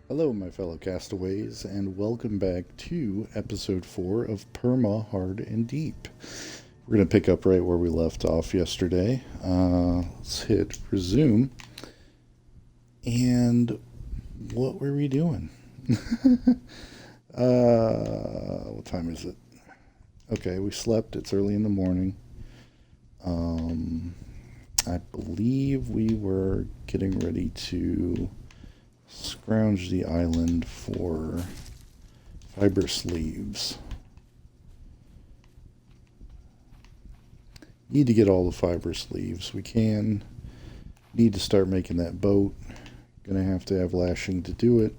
Hello, my fellow castaways, and welcome back to episode 4 of Perma Hard and Deep. We're going to pick up right where we left off yesterday. Let's hit resume. And what were we doing? What time is it? Okay, we slept. It's early in the morning. I believe we were getting ready to scrounge the island for fiber sleeves. Need to get all the fiber sleeves we can. Need to start making that boat. Gonna have to have lashing to do it.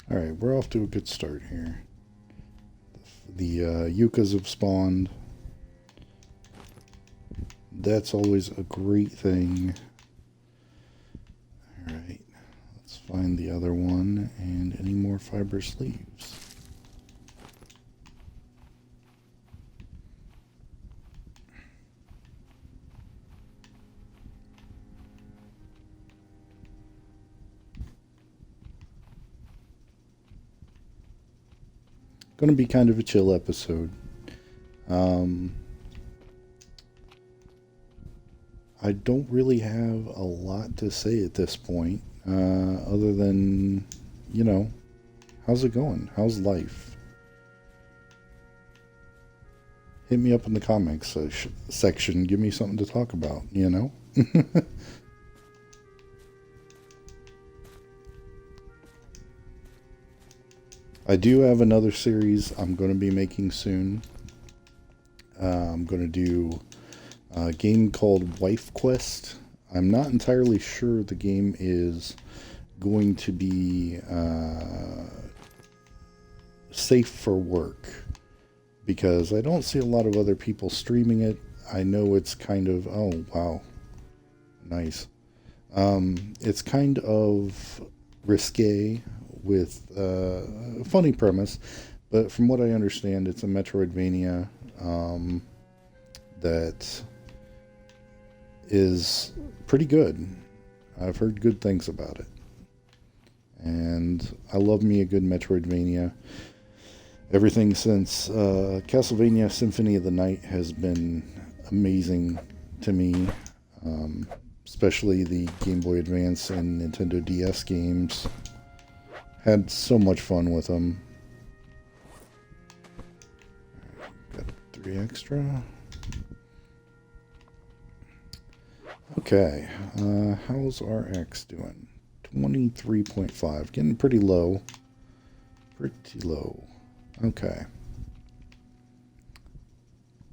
Alright, we're off to a good start here. The yuccas have spawned. That's always a great thing. Alright, let's find the other one and any more fiber sleeves. Going to be kind of a chill episode. I don't really have a lot to say at this point, other than, how's it going? How's life? Hit me up in the comments section. Give me something to talk about. I do have another series I'm going to be making soon. I'm going to do a game called Wife Quest. I'm not entirely sure the game is going to be safe for work because I don't see a lot of other people streaming it. I know it's kind of, oh wow, nice. It's kind of risque with a funny premise, but from what I understand, it's a Metroidvania that is pretty good. I've heard good things about it. And I love me a good Metroidvania. Everything since Castlevania Symphony of the Night has been amazing to me, especially the Game Boy Advance and Nintendo DS games. Had so much fun with them. Got 3 extra. Okay, how's our X doing? 23.5, getting pretty low. Pretty low. Okay.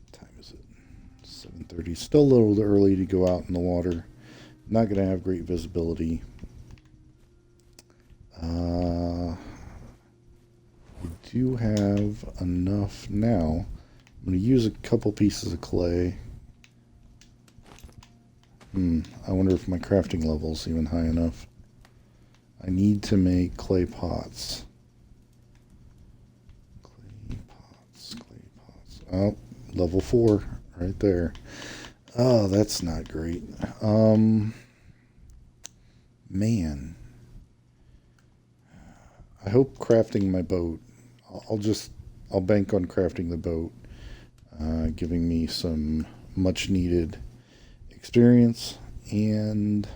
What time is it? 7:30. Still a little early to go out in the water. Not going to have great visibility. We do have enough now. I'm going to use a couple pieces of clay. I wonder if my crafting level's even high enough. I need to make clay pots. Clay pots, clay pots. Oh, level 4 right there. Oh, that's not great. Man. I hope crafting my boat, I'll bank on crafting the boat, giving me some much needed experience, and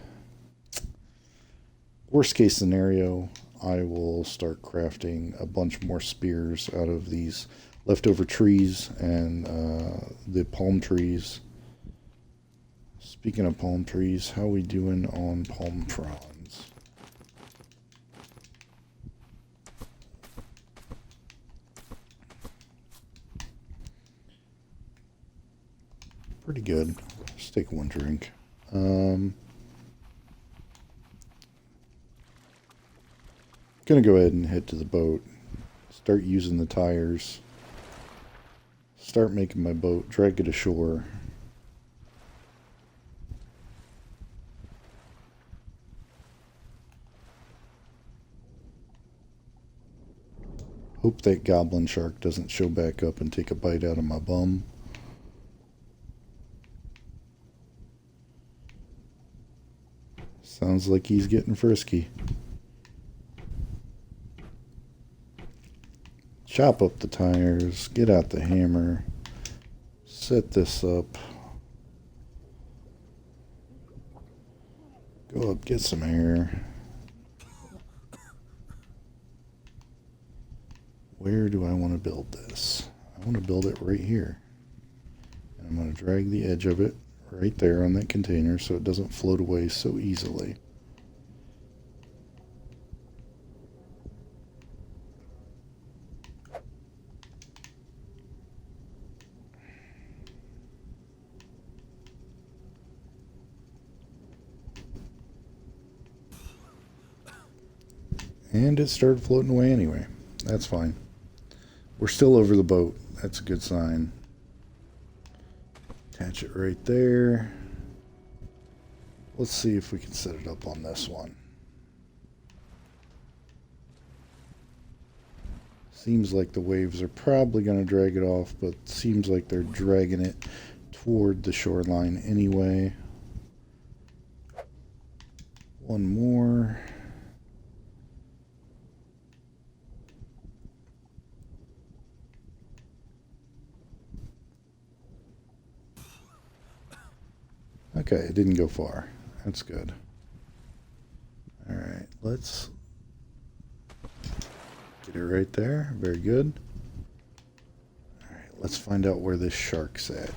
worst case scenario, I will start crafting a bunch more spears out of these leftover trees and the palm trees. Speaking of palm trees, how are we doing on palm fronds? Pretty good. Just take one drink. Gonna go ahead and head to the boat. It's start using the tires, start making my boat, drag it ashore. Hope that goblin shark doesn't show back up and take a bite out of my bum. Sounds like he's getting frisky. Chop up the tires, get out the hammer, set this up, go up, get some air. Where do I want to build this? I want to build it right here. And I'm going to drag the edge of it right there on that container so it doesn't float away so easily. And it started floating away anyway. That's fine. We're still over the boat. That's a good sign. Attach it right there. Let's see if we can set it up on this one. Seems like the waves are probably going to drag it off, but seems like they're dragging it toward the shoreline anyway. One more. Okay, it didn't go far. That's good. Alright, let's get it right there. Very good. Alright, let's find out where this shark's at.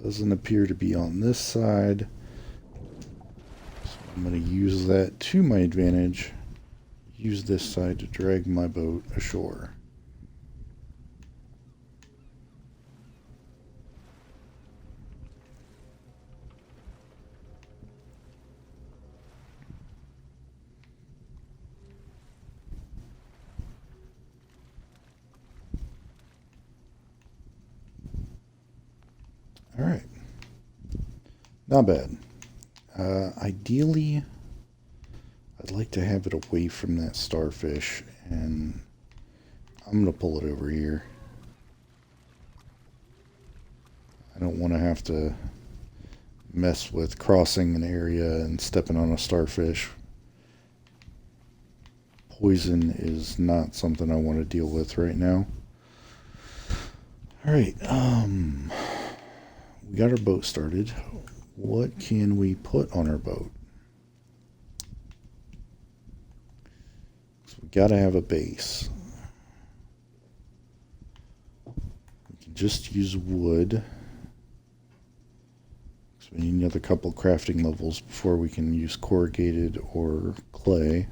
Doesn't appear to be on this side. So I'm going to use that to my advantage. Use this side to drag my boat ashore. All right, not bad. Ideally, I'd like to have it away from that starfish, and I'm going to pull it over here. I don't want to have to mess with crossing an area and stepping on a starfish. Poison is not something I want to deal with right now. All right, we got our boat started. What can we put on our boat? So we got to have a base. We can just use wood. So we need another couple crafting levels before we can use corrugated or clay.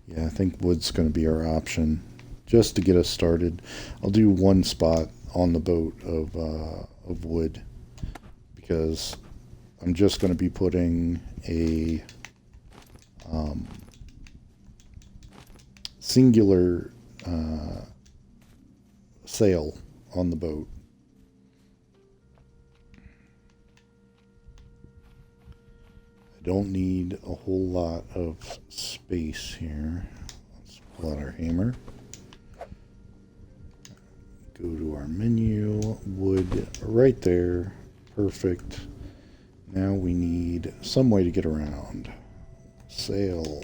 Yeah, I think wood's going to be our option. Just to get us started, I'll do one spot on the boat of wood, because I'm just going to be putting a singular sail on the boat. I don't need a whole lot of space here. Let's pull out our hammer. Go to our menu, wood right there, perfect. Now we need some way to get around. Sail,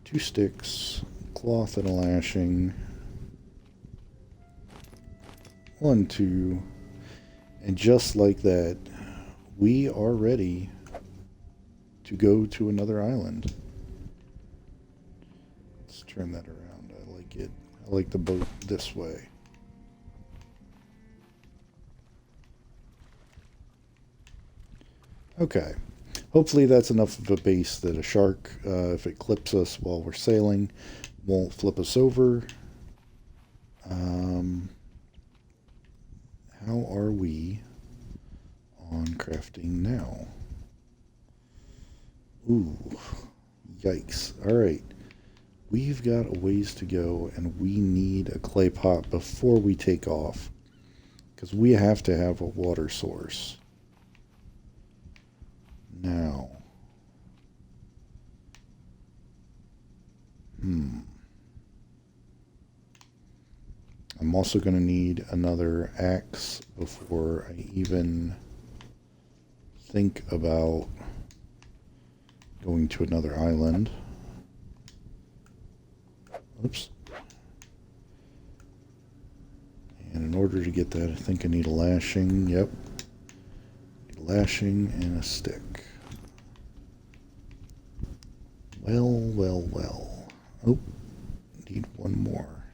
2 sticks, cloth and a lashing, 1, 2, and just like that, we are ready to go to another island. Let's turn that around. I like it. I like the boat this way. Okay, hopefully that's enough of a base that a shark, if it clips us while we're sailing, won't flip us over. How are we on crafting now. Ooh, yikes. Alright, we've got a ways to go, and we need a clay pot before we take off, because we have to have a water source. Now, I'm also going to need another axe before I even think about going to another island. Oops. And in order to get that, I think I need a lashing. Yep. Need a lashing and a stick. Well. Oh, need one more.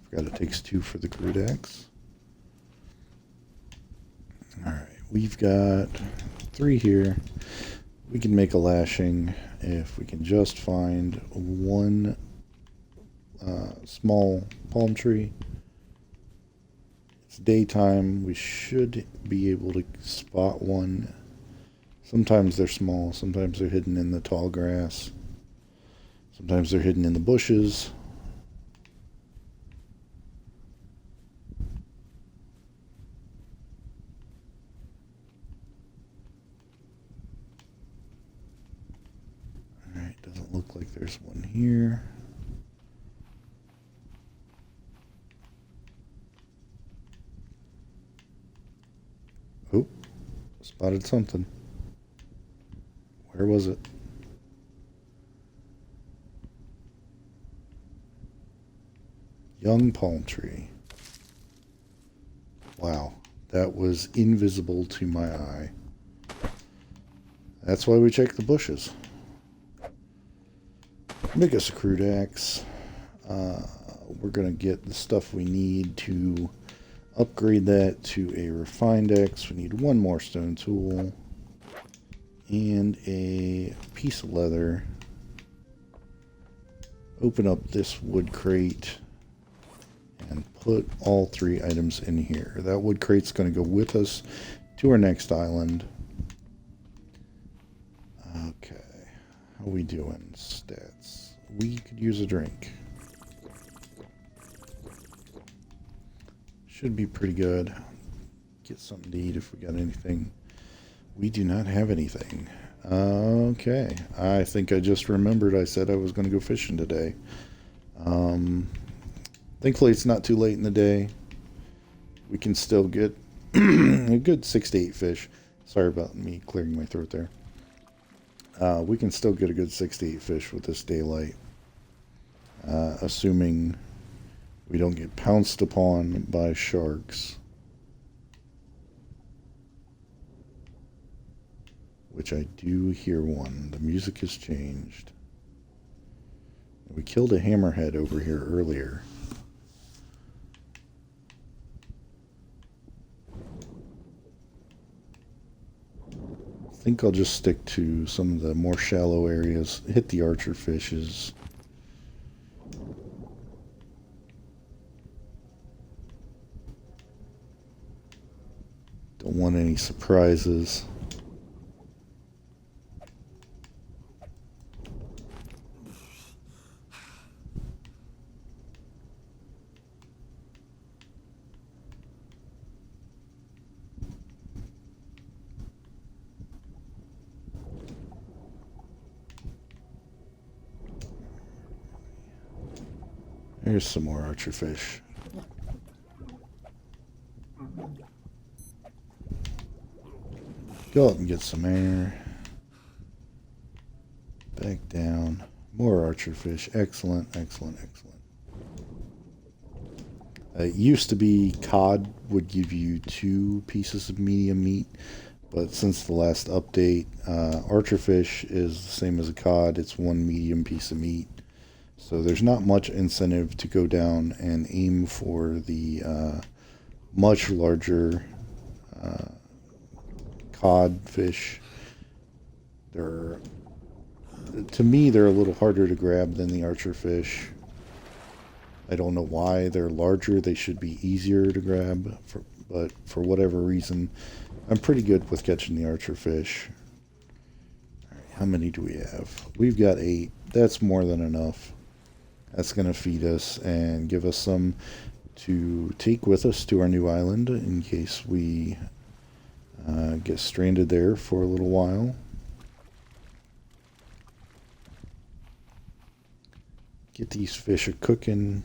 Forgot it takes 2 for the crude axe. Alright, we've got 3 here. We can make a lashing if we can just find one small palm tree. It's daytime. We should be able to spot one. Sometimes they're small. Sometimes they're hidden in the tall grass. Sometimes they're hidden in the bushes. Alright, doesn't look like there's one here. Oh, spotted something. Where was it? Young palm tree. Wow, that was invisible to my eye. That's why we check the bushes. Make us a crude axe. We're going to get the stuff we need to upgrade that to a refined axe. We need one more stone tool and a piece of leather. Open up this wood crate and put all 3 items in here. That wood crate's going to go with us to our next island. Okay, how we doing? Stats. We could use a drink. Should be pretty good. Get something to eat if we got anything. We do not have anything. Okay, I think I just remembered I said I was going to go fishing today. Thankfully it's not too late in the day. We can still get a good 6 to 8 fish. Sorry about me clearing my throat there. We can still get a good 6 to 8 fish with this daylight. Assuming we don't get pounced upon by sharks. Which I do hear one. The music has changed. We killed a hammerhead over here earlier. I think I'll just stick to some of the more shallow areas. Hit the archer fishes. Don't want any surprises. Here's some more archer fish. Go up and get some air. Back down. More archer fish. Excellent, excellent, excellent. It used to be cod would give you 2 pieces of medium meat, but since the last update, archer fish is the same as a cod. It's 1 medium piece of meat. So there's not much incentive to go down and aim for the much larger cod fish. To me, they're a little harder to grab than the archer fish. I don't know why. They're larger. They should be easier to grab, but for whatever reason, I'm pretty good with catching the archer fish. All right, how many do we have? We've got 8. That's more than enough. That's going to feed us and give us some to take with us to our new island in case we get stranded there for a little while. Get these fish a cooking.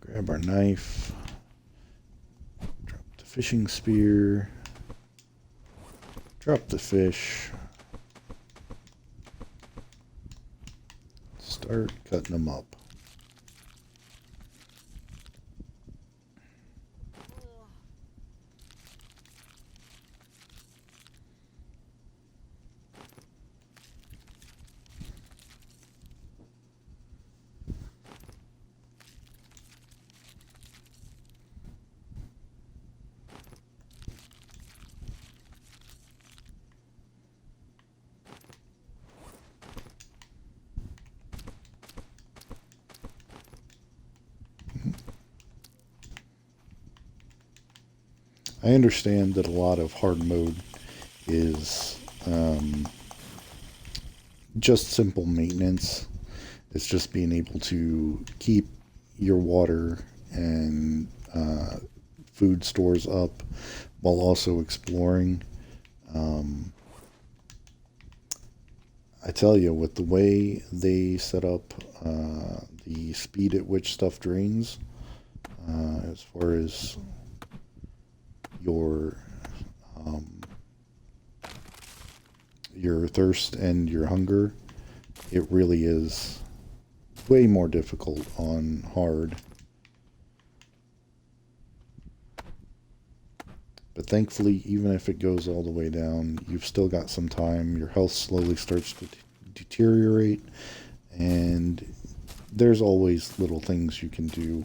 Grab our knife. Drop the fishing spear. Drop the fish. Start cutting them up. I understand that a lot of hard mode is just simple maintenance. It's just being able to keep your water and food stores up while also exploring. I tell you, with the way they set up the speed at which stuff drains, as far as your thirst and your hunger, it really is way more difficult on hard. But thankfully, even if it goes all the way down, you've still got some time. Your health slowly starts to deteriorate, and there's always little things you can do.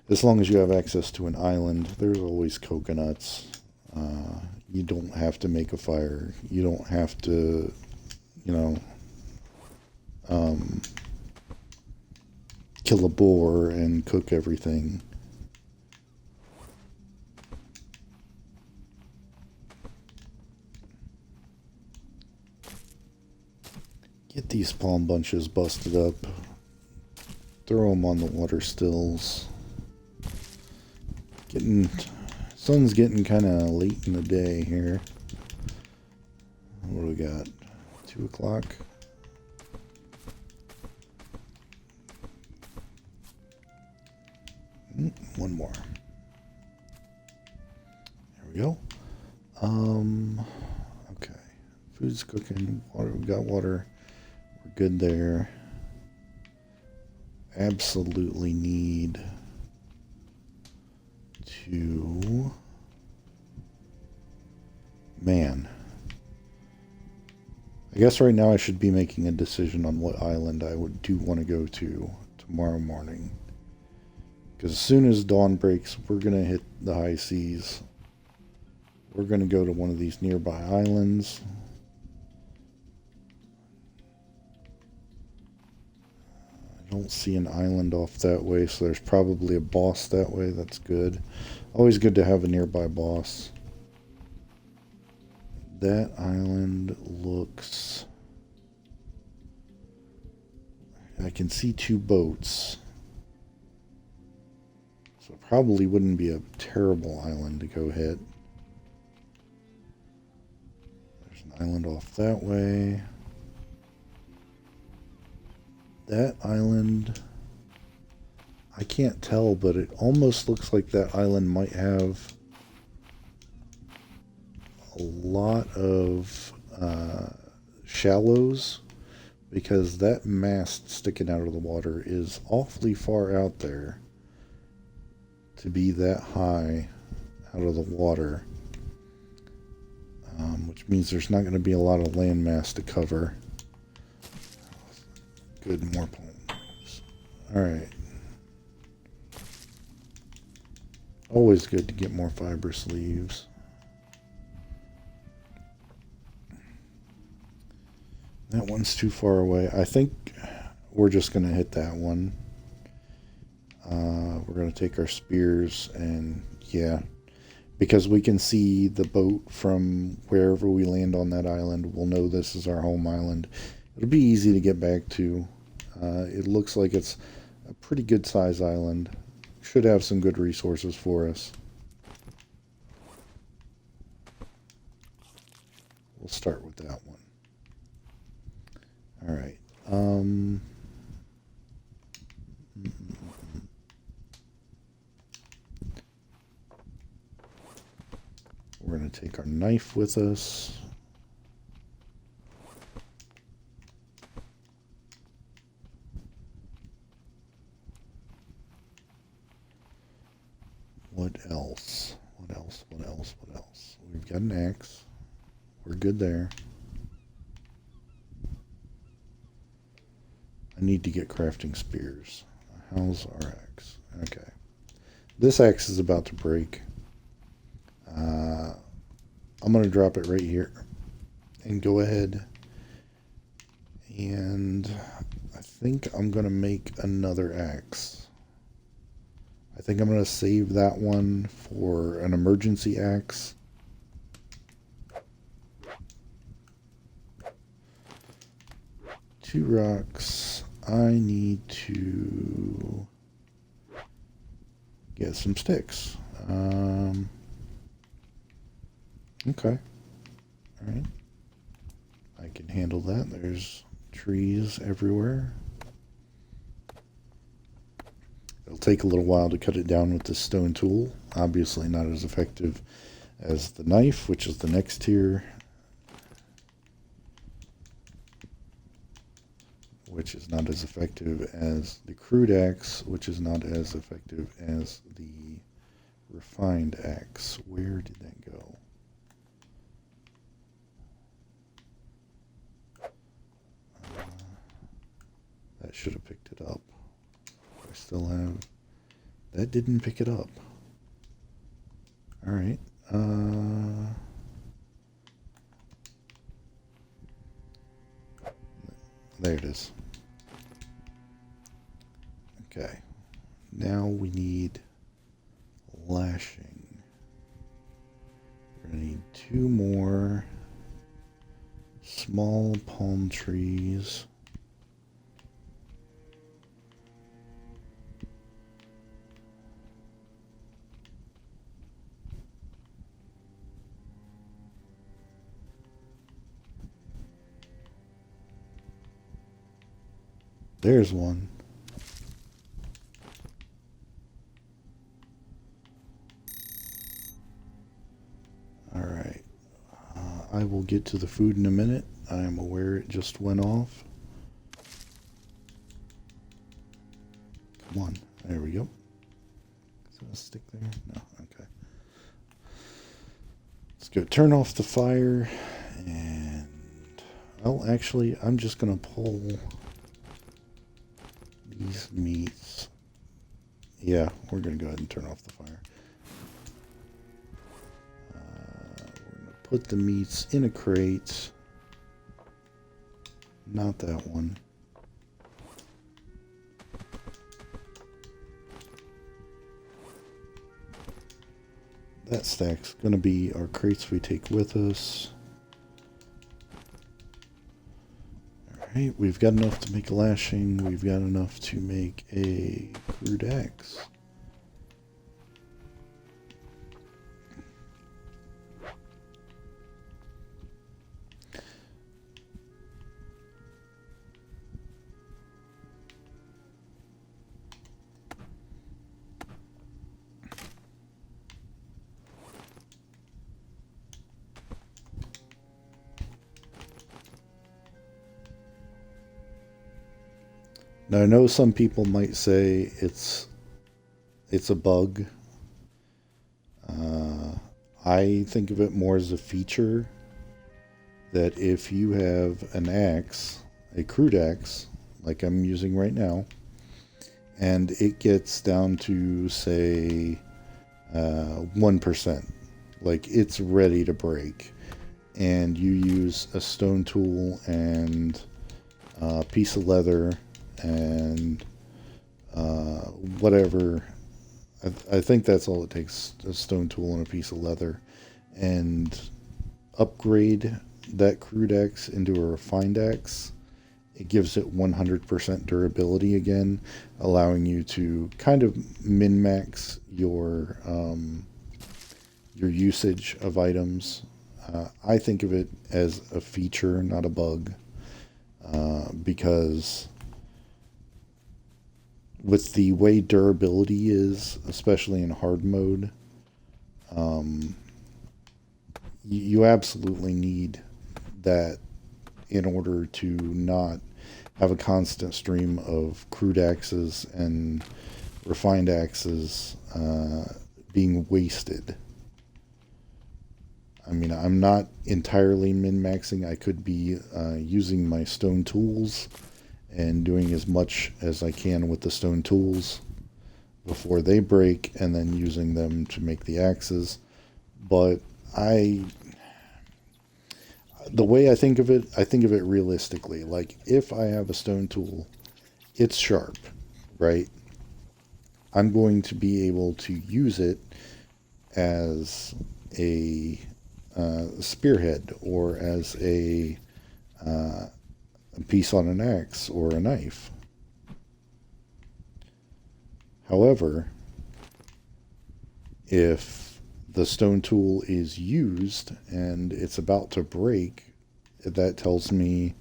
As long as you have access to an island, there's always coconuts. You don't have to make a fire. You don't have to, kill a boar and cook everything. Get these palm bunches busted up. Throw them on the water stills. Sun's getting kind of late in the day here. What do we got? 2 o'clock. One more. There we go. Okay. Food's cooking. Water. We got water. We're good there. Absolutely need to... Man. I guess right now I should be making a decision on what island I do want to go to tomorrow morning. Because as soon as dawn breaks, we're going to hit the high seas. We're going to go to one of these nearby islands. I don't see an island off that way, so there's probably a boss that way. That's good. Always good to have a nearby boss. That island looks... I can see 2 boats. So it probably wouldn't be a terrible island to go hit. There's an island off that way. That island... I can't tell, but it almost looks like that island might have a lot of shallows, because that mast sticking out of the water is awfully far out there to be that high out of the water, which means there's not going to be a lot of land mass to cover. Good, more palms. Alright. Always good to get more fibrous leaves. That one's too far away. I think we're just going to hit that one. We're we're going to take our spears and, yeah, because we can see the boat from wherever we land on that island, we'll know this is our home island. It'll be easy to get back to. It looks like it's a pretty good size island. Should have some good resources for us. We'll start with that one. All right. We're going to take our knife with us. What else? What else? What else? What else? We've got an axe. We're good there. I need to get crafting spears. How's our axe? Okay. This axe is about to break. I'm going to drop it right here and go ahead, and I think I'm going to make another axe. I think I'm going to save that one for an emergency axe. Two rocks. I need to get some sticks. Okay. All right. I can handle that. There's trees everywhere. It'll take a little while to cut it down with this stone tool. Obviously not as effective as the knife, which is the next tier, which is not as effective as the crude axe, which is not as effective as the refined axe. Where did that go? That should have picked it up. I still have... That didn't pick it up. Alright. There it is. Okay. Now we need lashing. We're going to need 2 more small palm trees. There's one. Alright. I will get to the food in a minute. I am aware it just went off. Come on. There we go. Is that a stick there? No. Okay. Let's go turn off the fire. And... well, actually, I'm just going to pull... these meats. Yeah, we're going to go ahead and turn off the fire. We're going to put the meats in a crate. Not that one. That stack's going to be our crates we take with us. Alright, we've got enough to make a lashing. We've got enough to make a crude axe. Now, I know some people might say it's a bug. I think of it more as a feature that if you have an axe, a crude axe, like I'm using right now, and it gets down to, say, 1%, like it's ready to break, and you use a stone tool and a piece of leather and whatever I think that's all it takes, a stone tool and a piece of leather. And upgrade that crude axe into a refined axe. It gives it 100% durability again, allowing you to kind of min-max your usage of items. I think of it as a feature, not a bug, because with the way durability is, especially in hard mode, um, you absolutely need that in order to not have a constant stream of crude axes and refined axes being wasted. I mean, I'm not entirely min-maxing. I could be using my stone tools and doing as much as I can with the stone tools before they break, and then using them to make the axes. But I, the way I think of it realistically. Like, if I have a stone tool, it's sharp, right? I'm going to be able to use it as a spearhead, or as a piece on an axe or a knife. However, if the stone tool is used and it's about to break, that tells me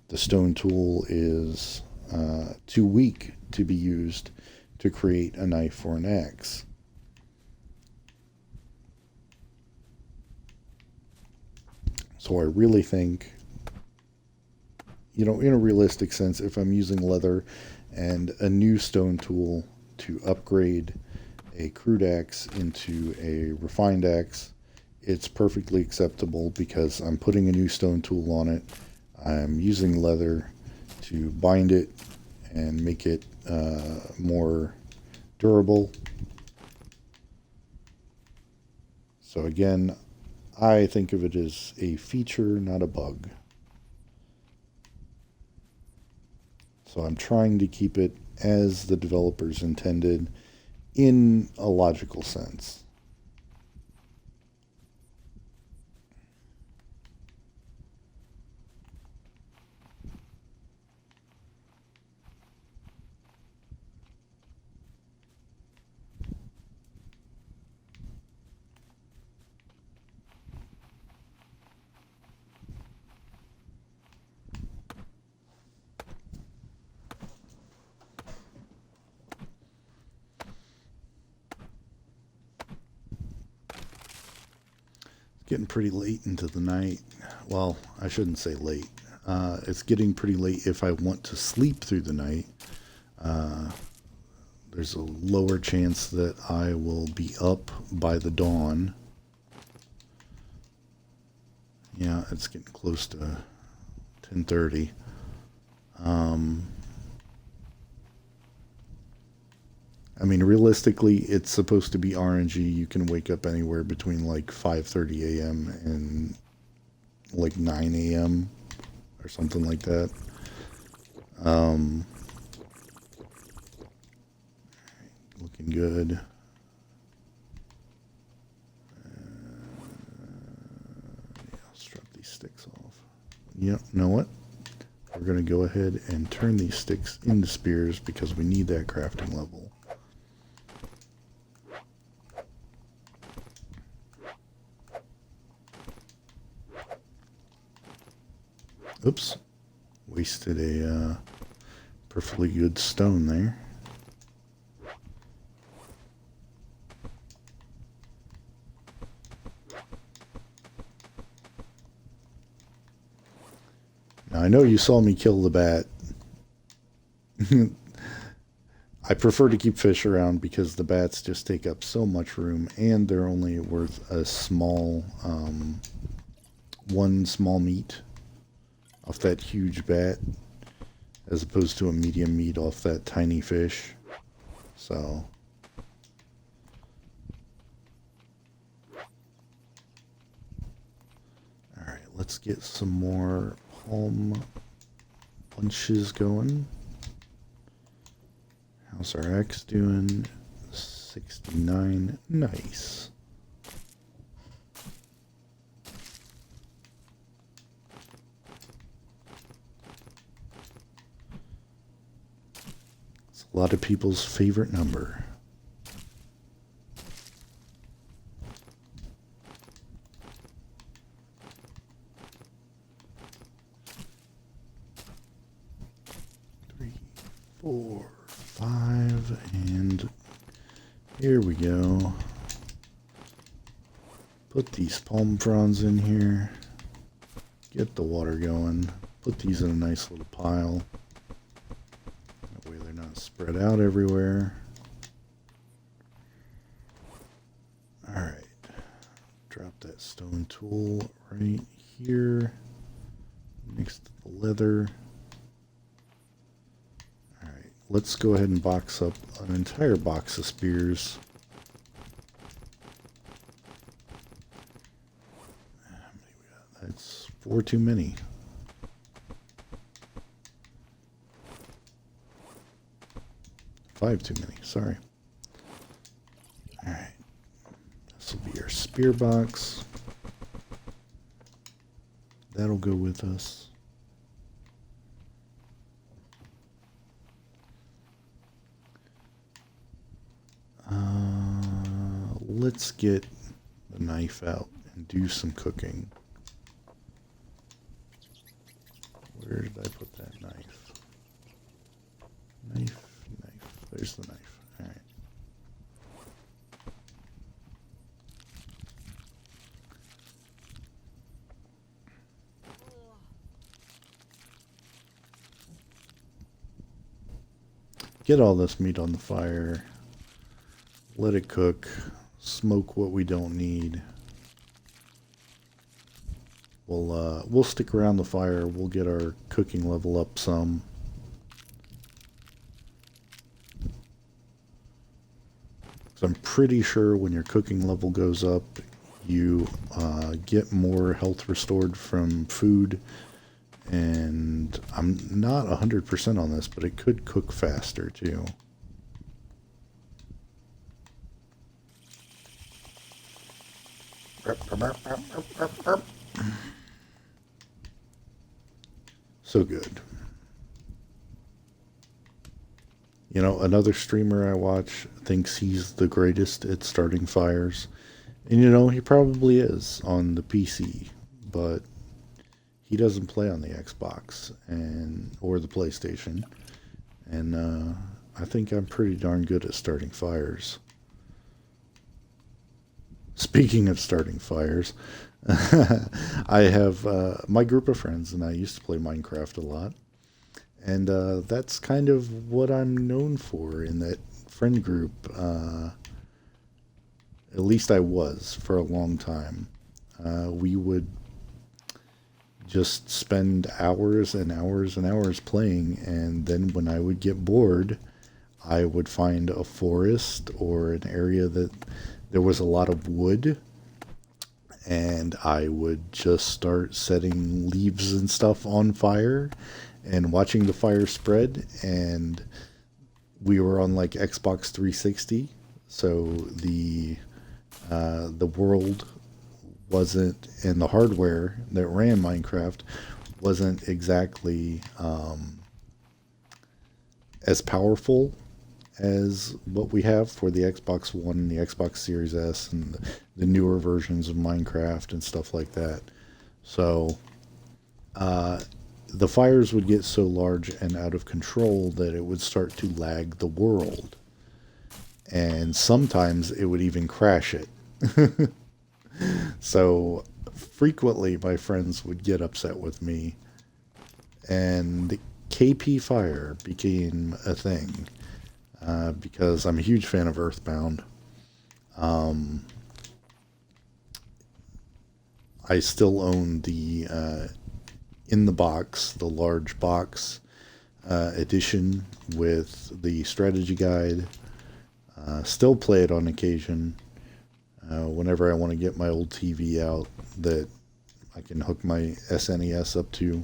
the stone tool is too weak to be used to create a knife or an axe. So I really think, in a realistic sense, if I'm using leather and a new stone tool to upgrade a crude axe into a refined axe, it's perfectly acceptable because I'm putting a new stone tool on it. I'm using leather to bind it and make it more durable. So again, I think of it as a feature, not a bug. So I'm trying to keep it as the developers intended in a logical sense. Getting pretty late into the night. Well, I shouldn't say late. It's getting pretty late if I want to sleep through the night. Uh, there's a lower chance that I will be up by the dawn. Yeah, it's getting close to 10:30. I mean, realistically, it's supposed to be RNG. You can wake up anywhere between like 5:30 a.m. and like 9 a.m. or something like that. Um, Looking good. Yeah, let's drop these sticks off. Yep, you know what? We're going to go ahead and turn these sticks into spears because we need that crafting level. Oops. Wasted a perfectly good stone there. Now, I know you saw me kill the bat. I prefer to keep fish around because the bats just take up so much room, and they're only worth a small, one small meat off that huge bat, as opposed to a medium meat off that tiny fish. So, alright, let's get some more palm bunches going. How's our axe doing? 69. Nice. It's a lot of people's favorite number. Three, 4, 5, and here we go. Put these palm fronds in here. Get the water going. Put these in a nice little pile. That way they're not spread out everywhere. Alright. Drop that stone tool right here. Next to the leather. Alright. Let's go ahead and box up an entire box of spears. That's 4 too many. Five too many, sorry. Alright. This will be our spear box. That'll go with us. Let's get the knife out and do some cooking. Where did I put that knife? Knife. There's the knife. All right. Get all this meat on the fire. Let it cook. Smoke what we don't need. We'll stick around the fire. We'll get our cooking level up some. So I'm pretty sure when your cooking level goes up, you get more health restored from food. And I'm not 100% on this, but it could cook faster too. So good. You know, another streamer I watch thinks he's the greatest at starting fires. And you know, he probably is on the PC, but he doesn't play on the Xbox or the PlayStation. And I think I'm pretty darn good at starting fires. Speaking of starting fires, I have my group of friends and I used to play Minecraft a lot. And that's kind of what I'm known for in that friend group. At least I was for a long time. We would just spend hours and hours and hours playing, and then when I would get bored, I would find a forest or an area that there was a lot of wood, and I would just start setting leaves and stuff on fire and watching the fire spread. And we were on like Xbox 360, so the world wasn't, and the hardware that ran Minecraft wasn't exactly as powerful as what we have for the Xbox One and the Xbox Series S and the newer versions of Minecraft and stuff like that. So the fires would get so large and out of control that it would start to lag the world. And sometimes it would even crash it. So frequently my friends would get upset with me, and the KP fire became a thing because I'm a huge fan of Earthbound. I still own the in the box, the large box edition with the strategy guide. Still play it on occasion. Whenever I want to get my old TV out that I can hook my SNES up to.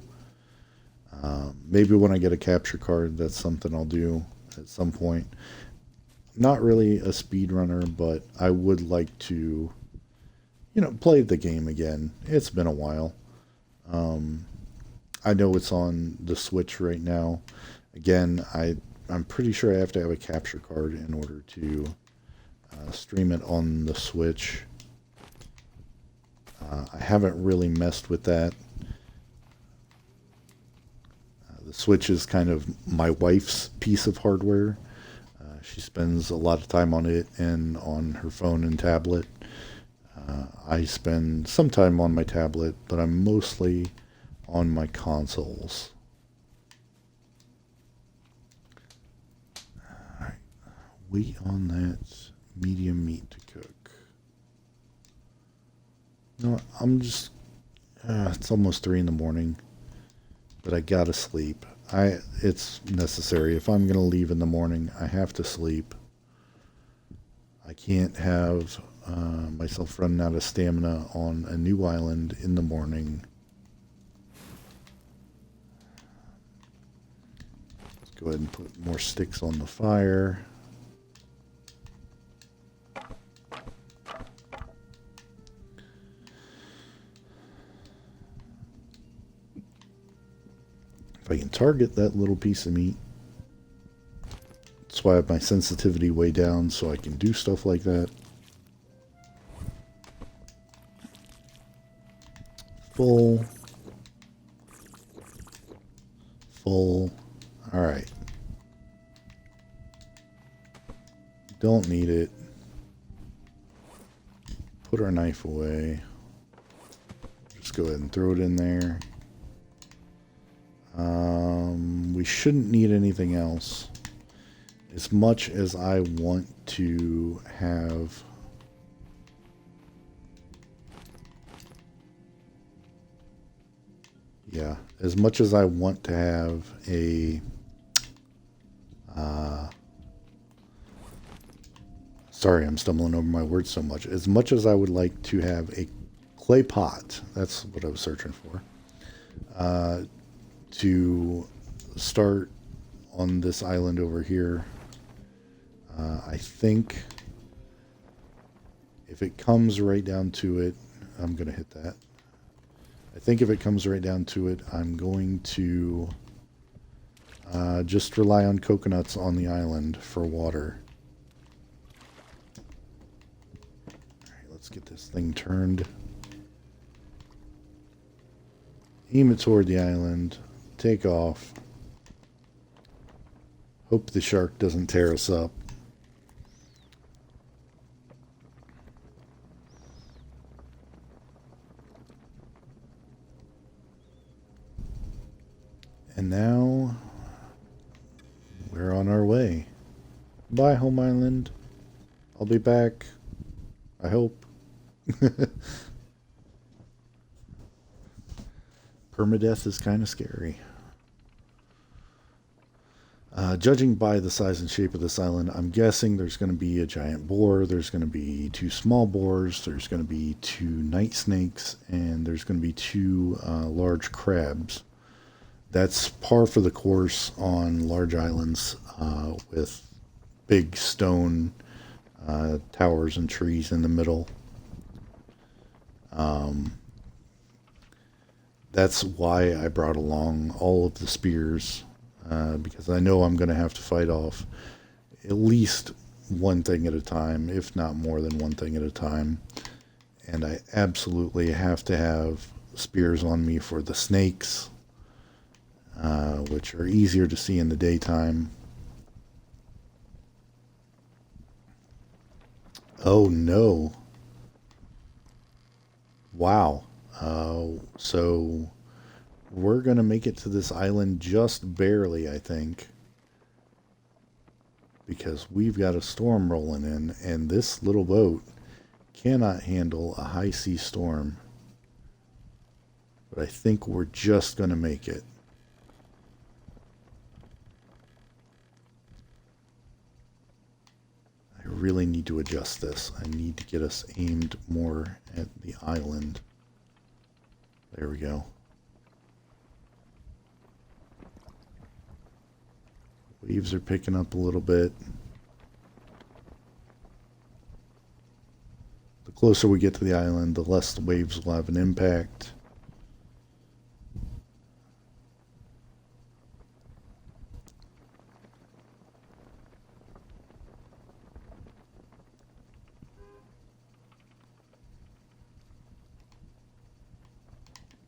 Maybe when I get a capture card, that's something I'll do at some point. not really a speedrunner, but I would like to, play the game again. It's been a while. Um, I know it's on the Switch right now. Again, I'm pretty sure I have to have a capture card in order to stream it on the Switch. I haven't really messed with that. The Switch is kind of my wife's piece of hardware. She spends a lot of time on it and on her phone and tablet. I spend some time on my tablet, but I'm mostly on my consoles. Alright, wait on that medium meat to cook. You know what, it's almost 3 in the morning, but I gotta sleep. It's necessary. If I'm gonna leave in the morning, I have to sleep. I can't have myself running out of stamina on a new island in the morning. Let's go ahead and put more sticks on the fire. If I can target that little piece of meat. That's why I have my sensitivity way down, so I can do stuff like that. Full. Full. Alright. Don't need it. Put our knife away. Just go ahead and throw it in there. We shouldn't need anything else. As much as I want to have... Yeah, as much as I want to have a... sorry, I'm stumbling over my words so much. As much as I would like to have a clay pot, that's what I was searching for, to start on this island over here. I think if it comes right down to it, I'm going to hit that. I think if it comes right down to it, I'm going to just rely on coconuts on the island for water. Alright, let's get this thing turned. Aim it toward the island. Take off. Hope the shark doesn't tear us up. And now we're on our way. Bye, home island. I'll be back. I hope. Permadeath is kind of scary. Judging by the size and shape of this island, I'm guessing there's going to be a giant boar, there's going to be 2 small boars, there's going to be 2 night snakes, and there's going to be 2 large crabs. That's par for the course on large islands with big stone towers and trees in the middle. That's why I brought along all of the spears, because I know I'm going to have to fight off at least one thing at a time, if not more than one thing at a time. And I absolutely have to have spears on me for the snakes, which are easier to see in the daytime. Oh no. Wow. So we're going to make it to this island just barely, I think. Because we've got a storm rolling in, and this little boat cannot handle a high sea storm. But I think we're just going to make it. I really need to adjust this. I need to get us aimed more at the island. There we go. Waves are picking up a little bit. The closer we get to the island, the less the waves will have an impact.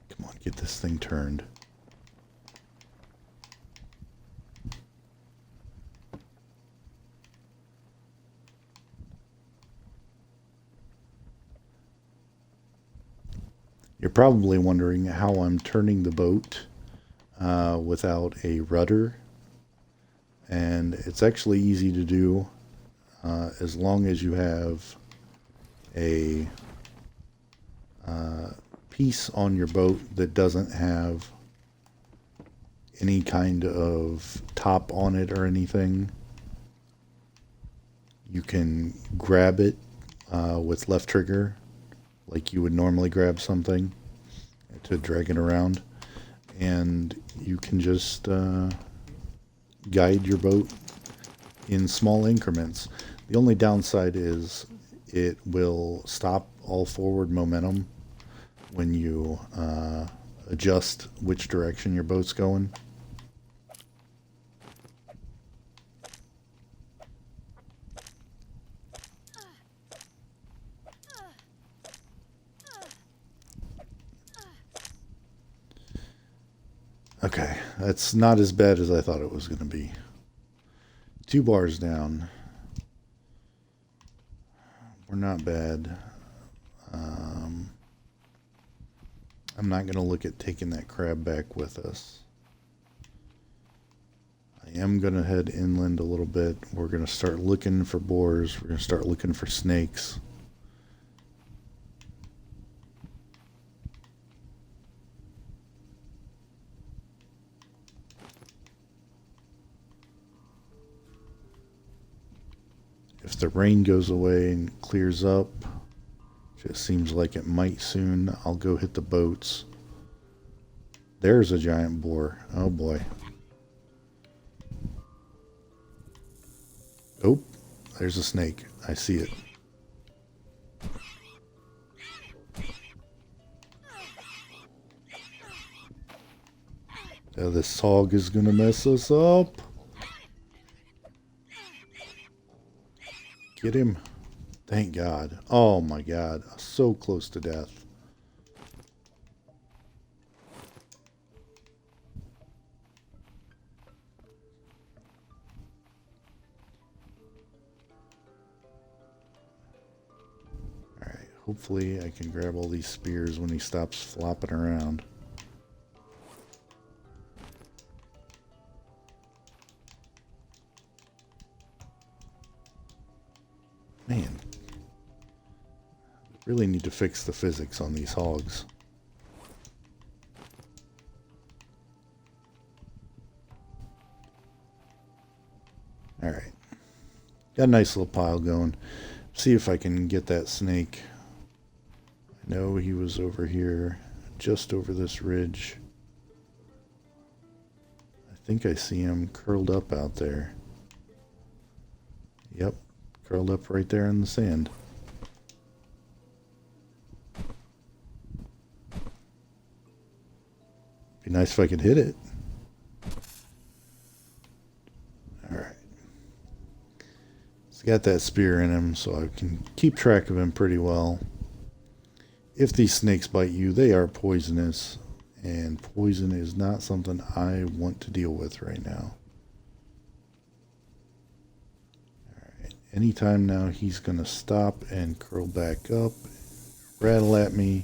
Come on, get this thing turned. You're probably wondering how I'm turning the boat without a rudder. And it's actually easy to do as long as you have a piece on your boat that doesn't have any kind of top on it or anything. You can grab it with left trigger like you would normally grab something to drag it around, and you can just guide your boat in small increments. The only downside is it will stop all forward momentum when you adjust which direction your boat's going. Okay, that's not as bad as I thought it was going to be. 2 bars down. We're not bad. I'm not going to look at taking that crab back with us. I am going to head inland a little bit. We're going to start looking for boars. We're going to start looking for snakes. If the rain goes away and clears up, just seems like it might soon, I'll go hit the boats. There's a giant boar. Oh boy. Oh, there's a snake. I see it. This hog is gonna mess us up. Get him. Thank God. Oh my God. So close to death. Alright. Hopefully I can grab all these spears when he stops flopping around. Man. Really need to fix the physics on these hogs. Alright. Got a nice little pile going. See if I can get that snake. I know he was over here, just over this ridge. I think I see him curled up out there. Yep, curled up right there in the sand. Be nice if I could hit it. Alright. He's got that spear in him, so I can keep track of him pretty well. If these snakes bite you, they are poisonous, and poison is not something I want to deal with right now. Alright, anytime now he's going to stop and curl back up, rattle at me.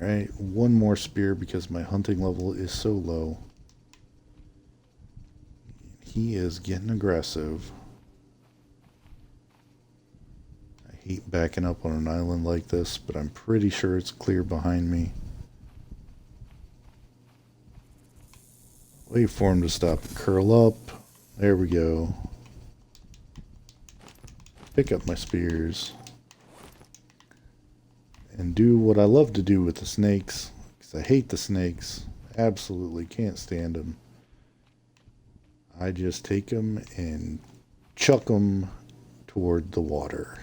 Alright, one more spear because my hunting level is so low. He is getting aggressive. I hate backing up on an island like this, but I'm pretty sure it's clear behind me. Wait for him to stop and curl up. There we go. Pick up my spears. And do what I love to do with the snakes, because I hate the snakes. Absolutely can't stand them. I just take them and chuck them toward the water.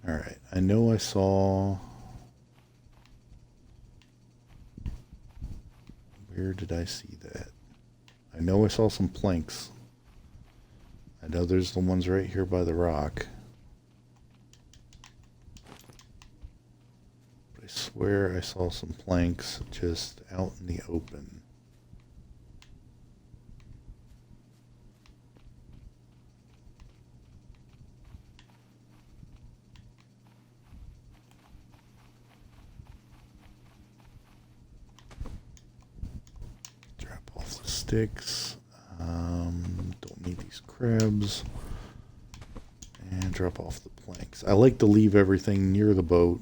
Alright, I know I saw... Where did I see that? I know I saw some planks. I know there's the ones right here by the rock. But I swear I saw some planks just out in the open. Drop off the sticks. Don't need these crabs. And drop off the planks. I like to leave everything near the boat.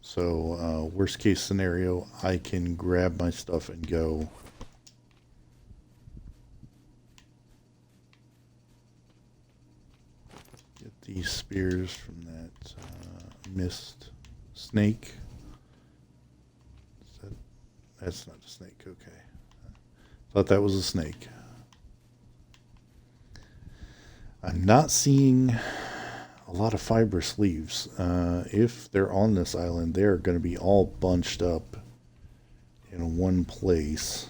So, worst case scenario, I can grab my stuff and go. Get these spears from that mist snake. That's not a snake, okay. Thought that was a snake. I'm not seeing a lot of fibrous leaves. If they're on this island, they're going to be all bunched up in one place.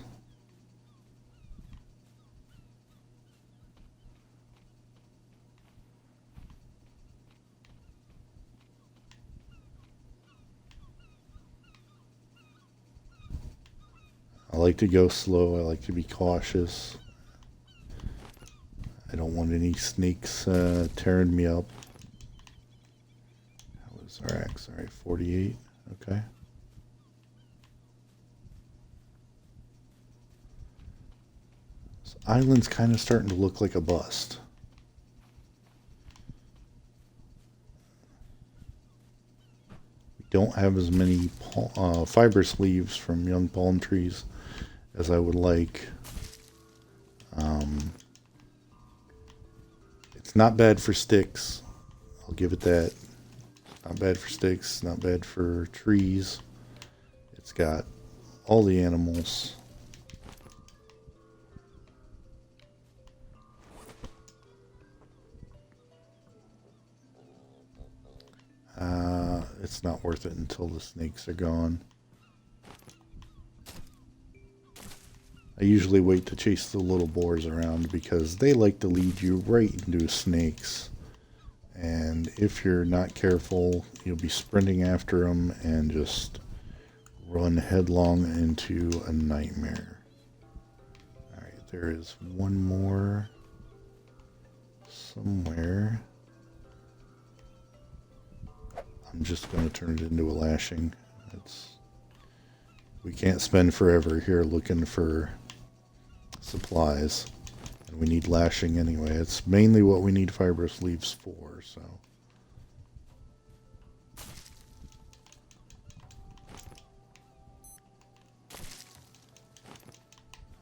I like to go slow. I like to be cautious. I don't want any snakes tearing me up. How is our axe? Alright, 48. Okay. This island's kind of starting to look like a bust. We don't have as many fibrous leaves from young palm trees as I would like. It's not bad for sticks. I'll give it that. Not bad for sticks. Not bad for trees. It's got all the animals. It's not worth it until the snakes are gone. I usually wait to chase the little boars around because they like to lead you right into snakes. And if you're not careful, you'll be sprinting after them and just run headlong into a nightmare. Alright, there is one more somewhere. I'm just going to turn it into a lashing. We can't spend forever here looking for supplies, and we need lashing anyway. It's mainly what we need fibrous leaves for, so.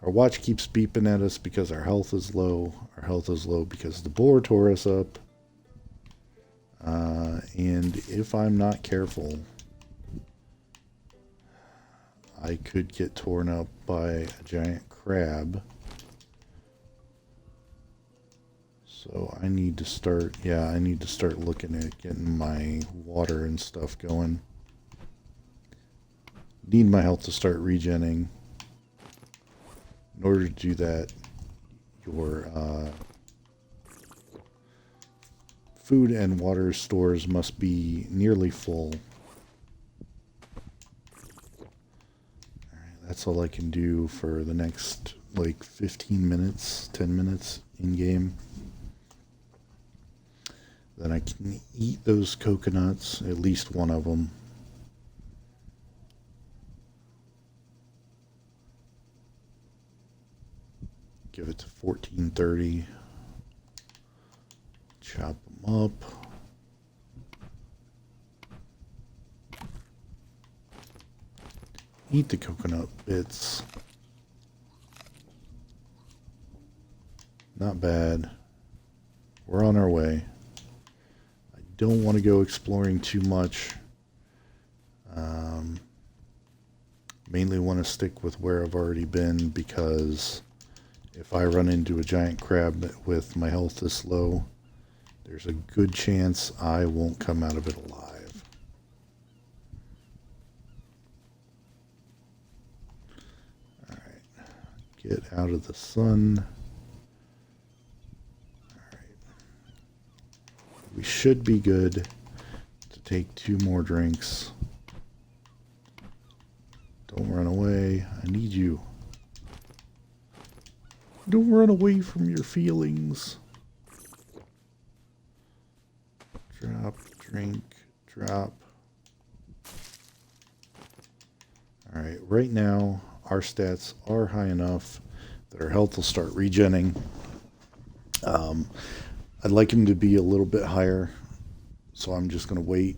Our watch keeps beeping at us because our health is low. Our health is low because the boar tore us up. And if I'm not careful, I could get torn up by a giant crab. So I need to start, I need to start looking at getting my water and stuff going. Need my health to start regenning. In order to do that, your food and water stores must be nearly full. Alright, that's all I can do for the next like 15 minutes, 10 minutes in game. Then I can eat those coconuts, at least one of them. Give it to 1430. Chop them up. Eat the coconut bits. Not bad. We're on our way. I don't want to go exploring too much. Mainly want to stick with where I've already been, because if I run into a giant crab with my health this low, there's a good chance I won't come out of it alive. Alright, get out of the sun. Alright, we should be good to take 2 more drinks. Don't run away, I need you. Don't run away from your feelings. Drop, drink, drop. Alright, right now our stats are high enough that our health will start regenning. I'd like him to be a little bit higher, so I'm just going to wait.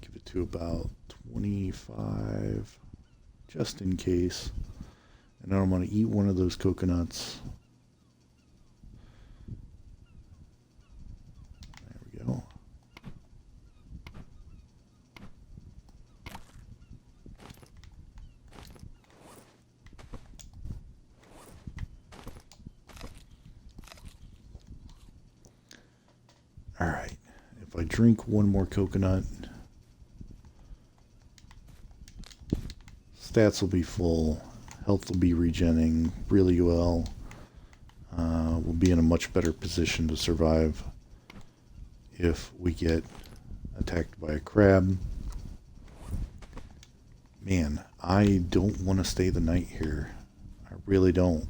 Give it to about 25, just in case. And then I'm going to eat one of those coconuts. There we go. Alright, if I drink one more coconut, stats will be full, health will be regenning really well. We'll be in a much better position to survive if we get attacked by a crab. Man, I don't want to stay the night here. I really don't.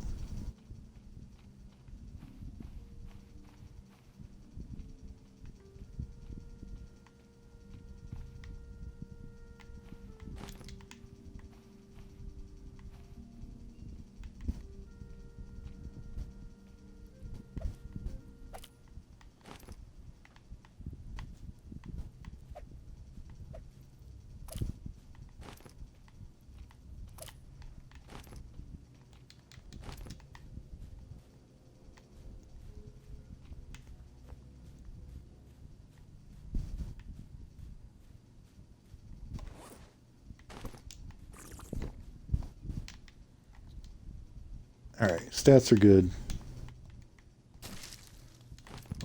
Alright, stats are good.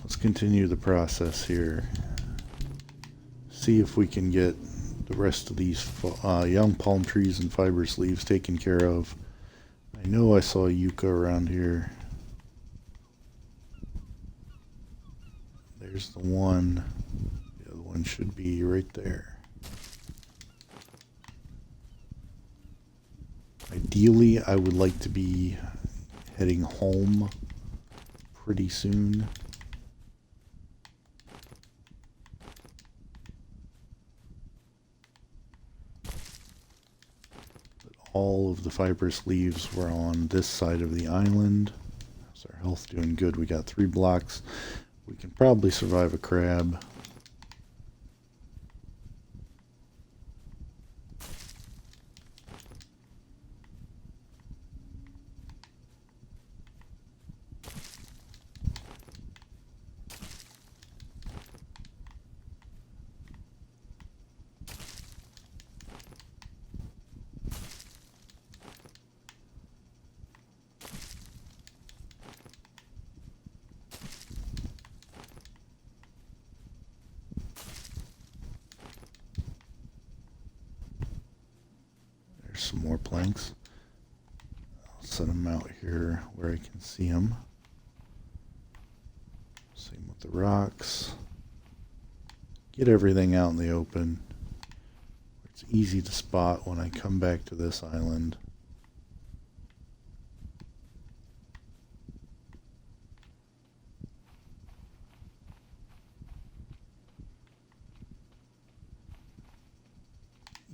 Let's continue the process here. See if we can get the rest of these young palm trees and fibrous leaves taken care of. I know I saw a yucca around here. There's the one. The other one should be right there. Ideally, I would like to be heading home pretty soon. But all of the fibrous leaves were on this side of the island. How's our health doing? Good. We got 3 blocks. We can probably survive a crab. Some more planks. I'll set them out here where I can see them. Same with the rocks. Get everything out in the open. It's easy to spot when I come back to this island.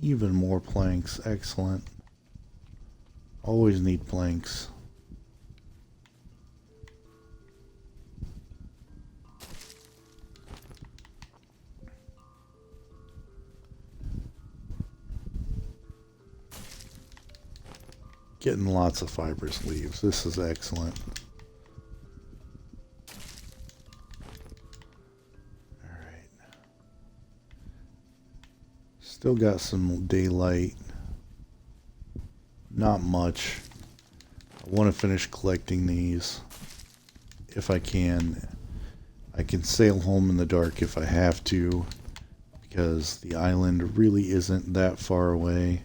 Even more planks, excellent. Always need planks. Getting lots of fibrous leaves. This is excellent. Still got some daylight. Not much. I want to finish collecting these if I can. I can sail home in the dark if I have to, because the island really isn't that far away.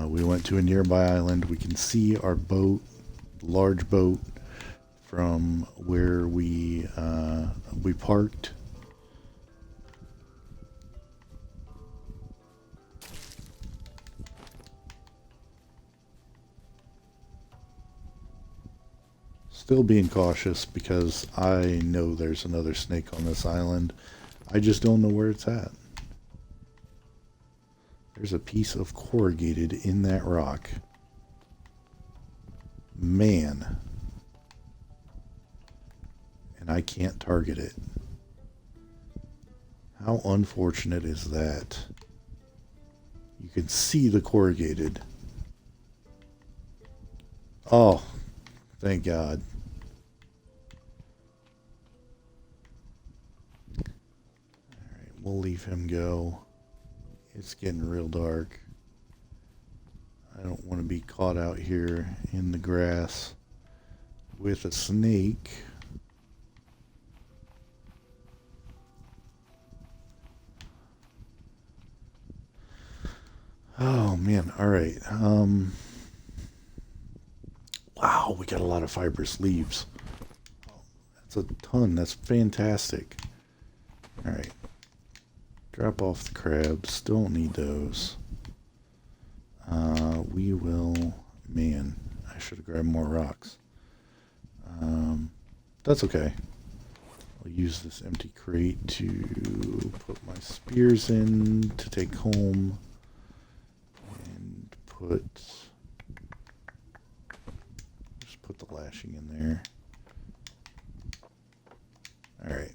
We went to a nearby island. We can see our boat, large boat, from where we parked. Still being cautious because I know there's another snake on this island. I just don't know where it's at. There's a piece of corrugated in that rock. Man. And I can't target it. How unfortunate is that? You can see the corrugated. Oh, thank God. Alright, we'll leave him go. It's getting real dark. I don't want to be caught out here in the grass with a snake. Oh man, alright. Wow, we got a lot of fibrous leaves. That's a ton. That's fantastic. Alright. Drop off the crabs. Don't need those. We will... Man, I should have grabbed more rocks. That's okay. I'll use this empty crate to put my spears in to take home. And just put the lashing in there. Alright.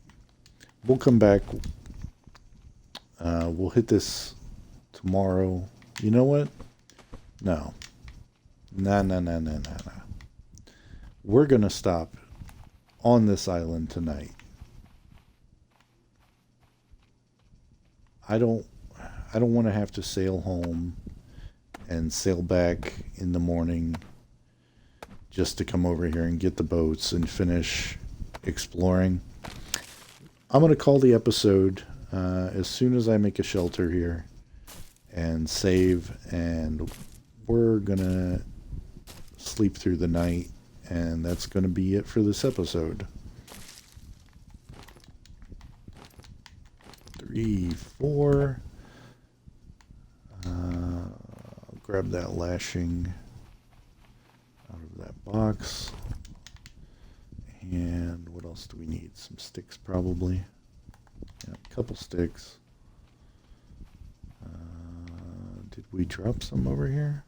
We'll come back. We'll hit this tomorrow. You know what? No. No. We're going to stop on this island tonight. I don't want to have to sail home and sail back in the morning just to come over here and get the boats and finish exploring. I'm going to call the episode as soon as I make a shelter here and save, and we're going to sleep through the night, and that's going to be it for this episode. 3, 4. I'll grab that lashing out of that box. And what else do we need? Some sticks, probably. Yeah, a couple sticks. Did we drop some over here?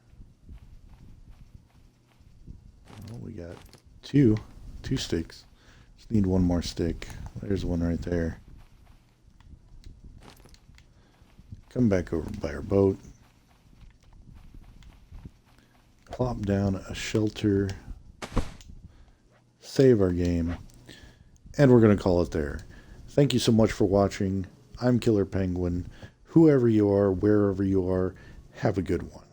Oh, we got two sticks. Just need one more stick. There's one right there. Come back over by our boat. Plop down a shelter. Save our game. And we're going to call it there. Thank you so much for watching. I'm Killer Penguin. Whoever you are, wherever you are, have a good one.